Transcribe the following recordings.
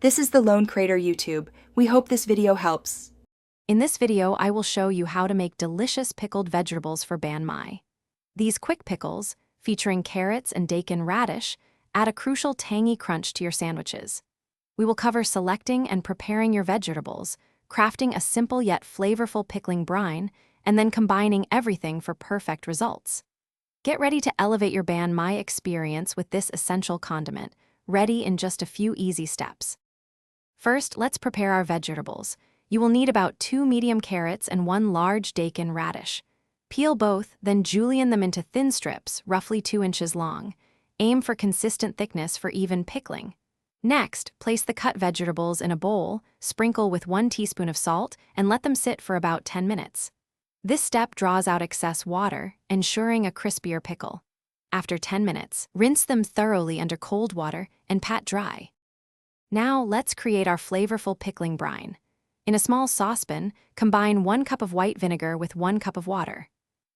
This is the Lone Crater YouTube. We hope this video helps. In this video, I will show you how to make delicious pickled vegetables for Banh Mi. These quick pickles, featuring carrots and daikon radish, add a crucial tangy crunch to your sandwiches. We will cover selecting and preparing your vegetables, crafting a simple yet flavorful pickling brine, and then combining everything for perfect results. Get ready to elevate your Banh Mi experience with this essential condiment, ready in just a few easy steps. First, let's prepare our vegetables. You will need about 2 medium carrots and 1 large daikon radish. Peel both, then julienne them into thin strips, roughly 2 inches long. Aim for consistent thickness for even pickling. Next, place the cut vegetables in a bowl, sprinkle with 1 teaspoon of salt, and let them sit for about 10 minutes. This step draws out excess water, ensuring a crispier pickle. After 10 minutes, rinse them thoroughly under cold water and pat dry. Now, let's create our flavorful pickling brine. In a small saucepan, combine 1 cup of white vinegar with 1 cup of water.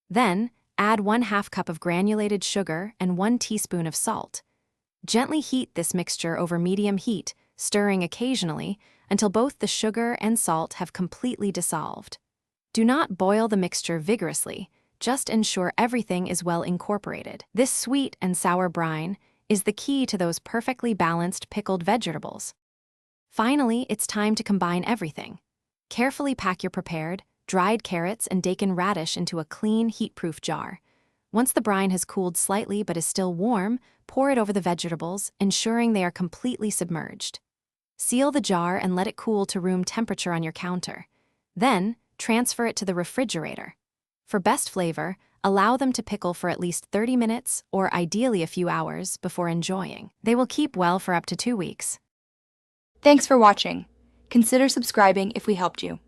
Then, add 1/2 cup of granulated sugar and 1 teaspoon of salt. Gently heat this mixture over medium heat, stirring occasionally until both the sugar and salt have completely dissolved. Do not boil the mixture vigorously, just ensure everything is well incorporated. This sweet and sour brine is the key to those perfectly balanced pickled vegetables. Finally, it's time to combine everything. Carefully pack your prepared, dried carrots and daikon radish into a clean, heat-proof jar. Once the brine has cooled slightly but is still warm, pour it over the vegetables, ensuring they are completely submerged. Seal the jar and let it cool to room temperature on your counter. Then, transfer it to the refrigerator. For best flavor, allow them to pickle for at least 30 minutes or ideally a few hours before enjoying. They will keep well for up to 2 weeks. Thanks for watching. Consider subscribing if we helped you.